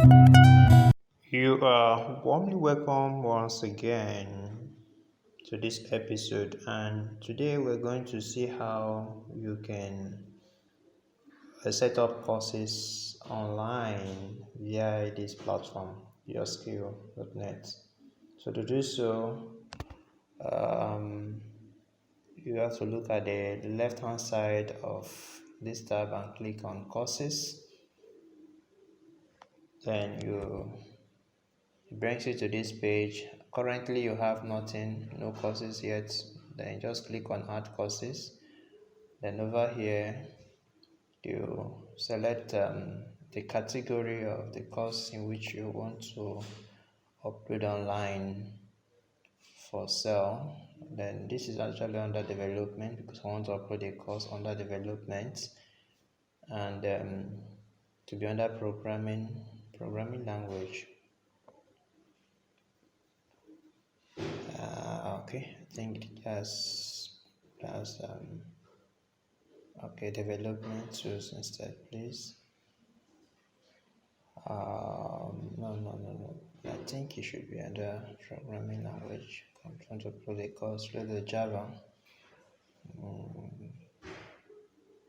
You are warmly welcome once again to this episode, and today we're going to see how you can set up courses online via this platform, yourskill.net. So, to do so, um, you have to look at the left hand side of this tab and click on courses. Then it brings you to this page. Currently you have nothing, no courses yet. Then just click on add courses. Then over here you select the category of the course in which you want to upload online for sale. Then this is actually under development because I want to upload a course under development, and to be under programming language. Okay, I think that's okay. Development tools instead, please. No. I think it should be under programming language. I'm trying to put a course with the Java.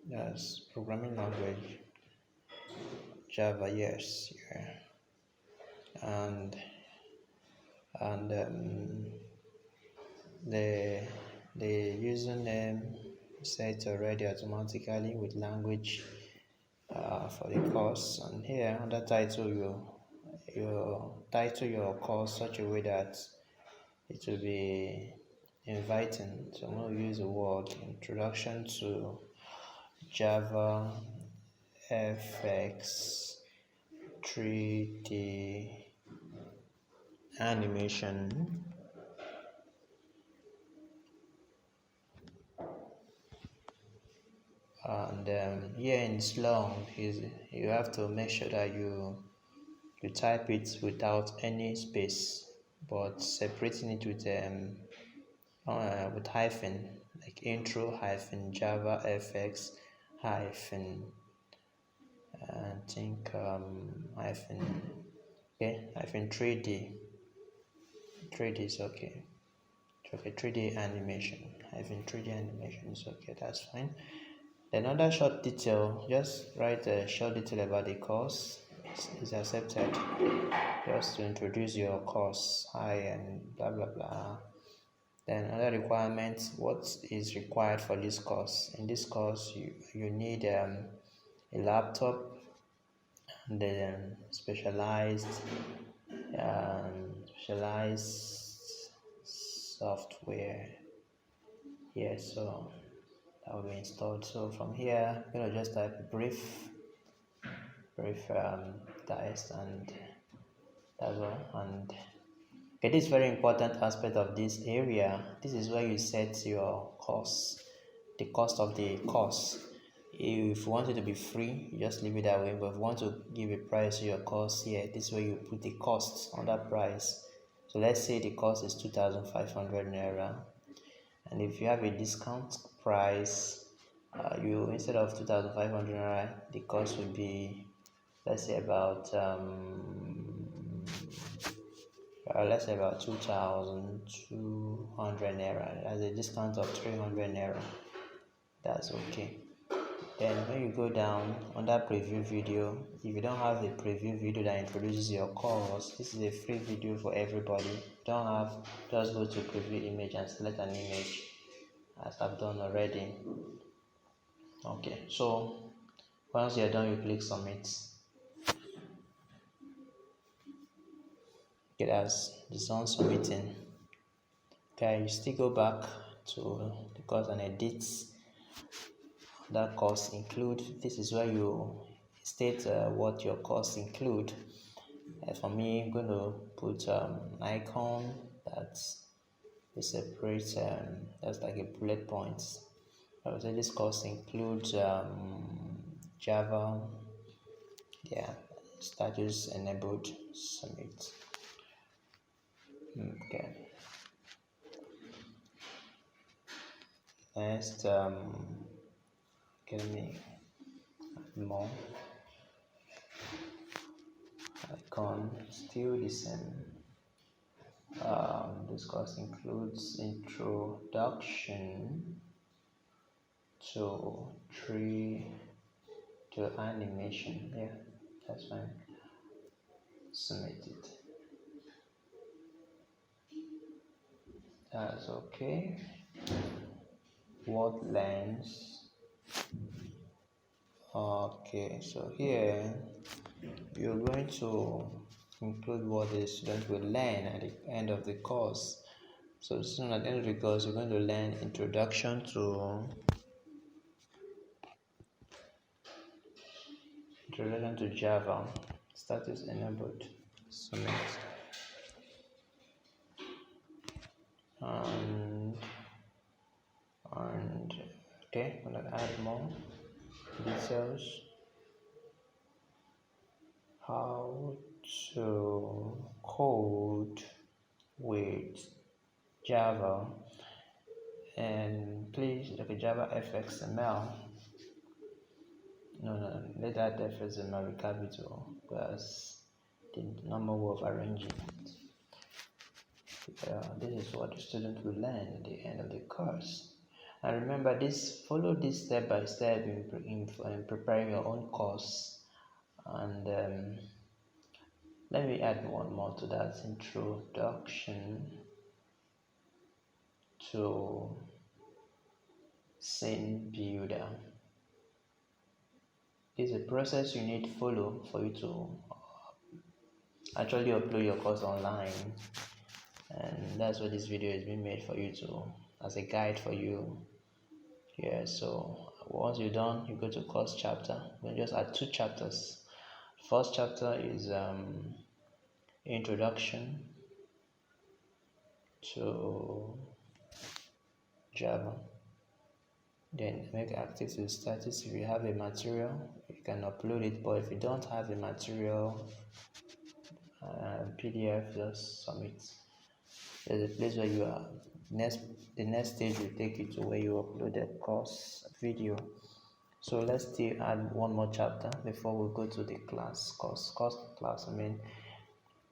Yes, programming language. Java, yes, yeah. And the username set already automatically with language for the course. And here under title, you title your course such a way that it will be inviting. So I'm going to use the word introduction to Java FX 3D animation. And here in Slong, you have to make sure that you type it without any space, but separating it with hyphen, like intro hyphen Java FX hyphen, I think hyphen, okay, hyphen 3D. 3D is okay. Okay, 3D animation, hyphen 3D animation is okay, that's fine. Then another short detail, just write a short detail about the course is accepted, just to introduce your course, hi, and blah blah blah. Then other requirements, what is required for this course. In this course, you need a laptop and then specialized software. Yeah, so that will be installed. So from here, just type brief test, and that's all. And okay, this is very important aspect of this area. This is where you set your cost, the cost of the course. If you want it to be free, you just leave it that way. But if you want to give a price to your course here, this is where you put the cost on that price. So let's say the cost is 2,500 naira, and if you have a discount price, you instead of 2,500 naira, the cost would be, let's say about 2,200 naira. As a discount of 300 naira, that's okay. Then when you go down under preview video, if you don't have the preview video that introduces your course, this is a free video for everybody. If you don't have, just go to preview image and select an image, as I've done already. Okay, so once you're done, you click submit. Okay, that's the sound submitting. Okay, you still go back to the course and edit that course include. This is where you state what your course include. For me, I'm going to put an icon that's a separate, that's like a bullet points. I would say this course includes Java, yeah, status enabled, submit. Okay, next, let me add more icon still the same. This course includes introduction to animation. Yeah, that's fine. Submit it. That's okay. Word lens. Okay, so here you're going to include what the student will learn at the end of the course. So soon at the end of the course, you're going to learn introduction to Java. Status enabled. Submit. And okay, I'm gonna add more details. How to code with Java, and please look at Java FXML. No, let that FXML be capital because the normal way of arranging it. This is what the student will learn at the end of the course. And remember this, follow this step by step in preparing your own course. And let me add one more to that: introduction to Scene Builder. This is a process you need to follow for you to actually upload your course online, and that's what this video is being made for you to, as a guide for you. Yeah, so once you're done, you go to course chapter. We'll just add 2 chapters. First chapter is introduction to Java. Then make active to status. If you have a material, you can upload it, but if you don't have a material, PDF, just submit. There's a place where you are. The next stage will take you to where you upload the course video. So let's still add one more chapter before we go to the class. Class. I mean,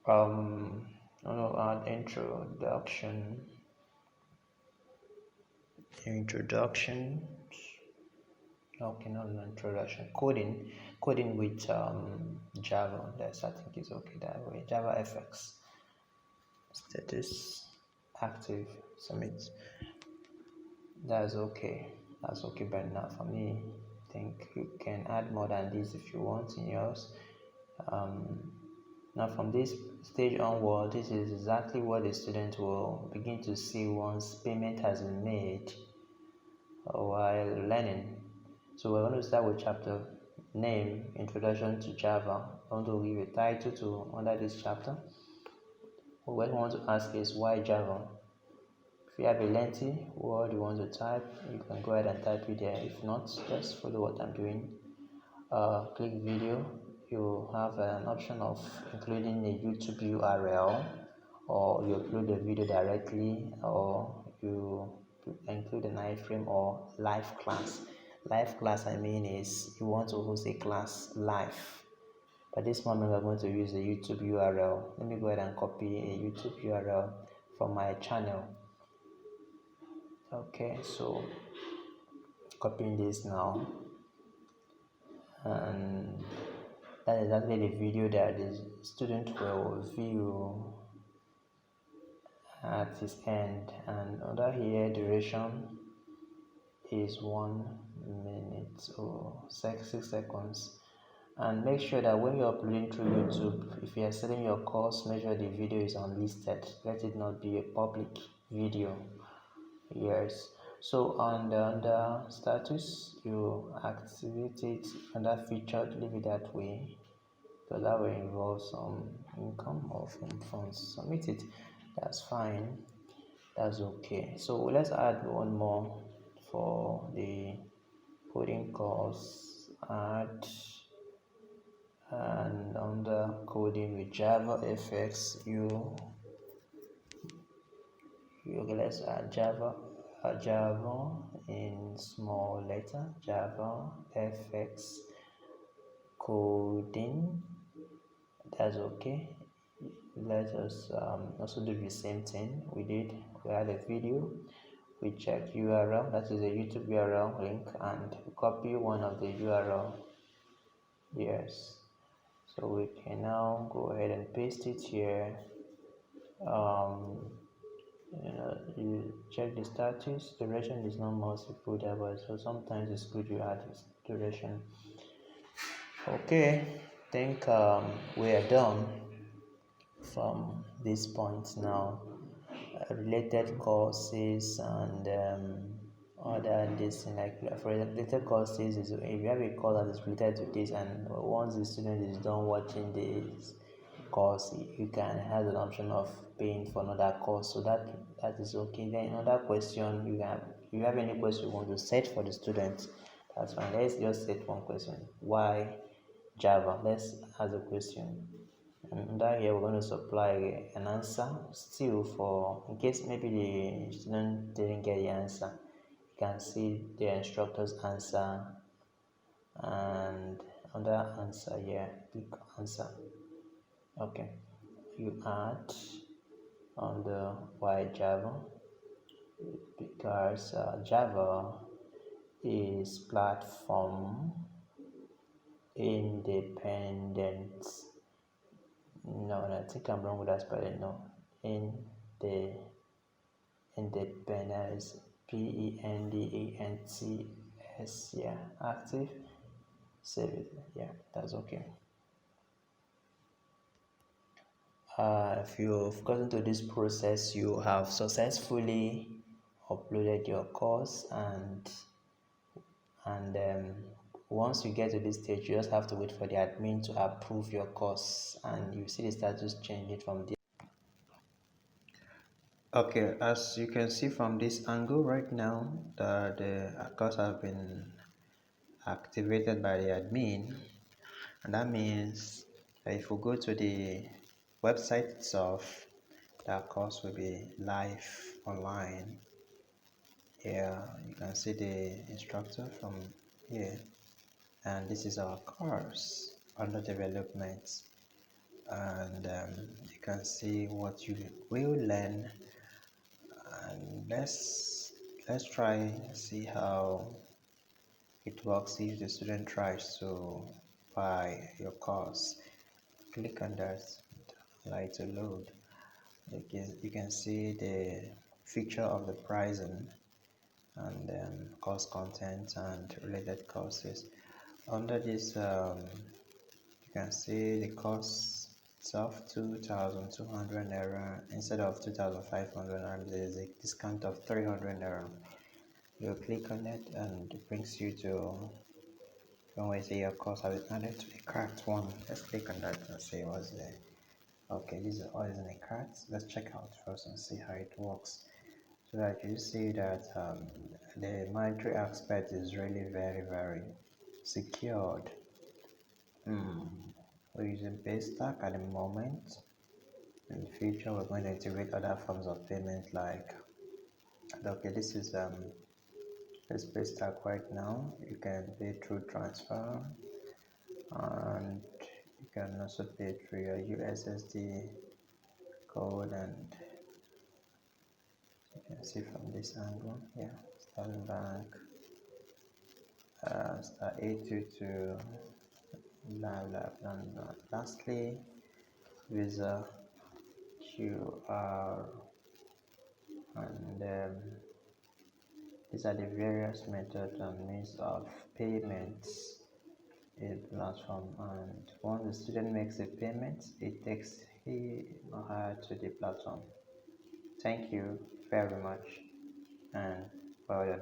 add introduction. Okay, no introduction. Coding with Java. That's, I think, is okay that way. Java FX. Status active. Submit. That's okay. That's okay by now for me. I think you can add more than this if you want in yours. Now from this stage onward, this is exactly what the student will begin to see once payment has been made while learning. So we're going to start with chapter name, Introduction to Java. I want to give a title to under this chapter. What we want to ask is why Java. If you have a lengthy word you want to type, you can go ahead and type it there. If not, just follow what I'm doing. Click video. You have an option of including a YouTube URL, or you upload the video directly, or you include an iframe or live class. Live class, I mean, is you want to host a class live. At this moment, we're going to use a YouTube URL. Let me go ahead and copy a YouTube URL from my channel. Okay, so copying this now, and that is exactly the video that the student will view at his end. And under here, duration is 1 minute or 6 seconds. And make sure that when you're uploading through YouTube, if you are selling your course, make sure the video is unlisted. Let it not be a public video. Yes. So under status, you activate it under featured, leave it that way, because that will involve some income or from funds. Submit it. That's fine. That's okay. So let's add one more for the coding course. Add, and under coding with Java FX, let's add Java in small letter, Java FX coding. that's okay. Let us also do the same thing we did. We had a video, we checked URL, that is a YouTube URL link, and copy one of the URL. Yes, so we can now go ahead and paste it here. You check the status. Duration is not most good, so sometimes it's good you add this duration. Okay, think we are done from this point now. Related courses and other this thing, like for related courses is if you have a course that is related to this, and once the student is done watching this course, you can have an option of paying for another course, so that is okay. Then another question, you have any question you want to set for the students, that's fine. Let's just set one question. Why Java? Let's ask a question, and under here we're going to supply an answer still, for in case maybe the student didn't get the answer, you can see the instructor's answer, and under answer here click answer. Okay, you add on the why Java, because Java is platform independent. No, I think I'm wrong with that spelling. No, in the independence, PENDENTS. Yeah, active. Save it. Yeah, that's okay. If you've gotten to this process, you have successfully uploaded your course, and once you get to this stage, you just have to wait for the admin to approve your course, and you see the status changing from there. Okay, as you can see from this angle right now, the course has been activated by the admin, and that means that if we go to the website itself, that course will be live online. Here you can see the instructor from here, and this is our course under development, and you can see what you will learn, and let's try and see how it works if the student tries to buy your course. Click on that, allow it to load. You can see the feature of the pricing, and course content and related courses. Under this you can see the course itself, 2,200 naira instead of 2,500, and there is a discount of 300 naira. You click on it and it brings you to when we say your course has been added to the cart one. Let's click on that and see what's there. Okay, this is all is in a cart. Let's check out first and see how it works, so that you see that the monetary aspect is really very secured. We're using Paystack at the moment. In the future, we're going to integrate other forms of payment, like okay, this is Paystack right now. You can pay through transfer, and you can also pay through your USSD code, and you can see from this angle. Yeah, Sterling Bank, star 822, blah blah blah blah. Lastly, Visa, QR, and these are the various methods and means of payments in the platform. And once the student makes a payment, it takes he or her to the platform. Thank you very much, and well done.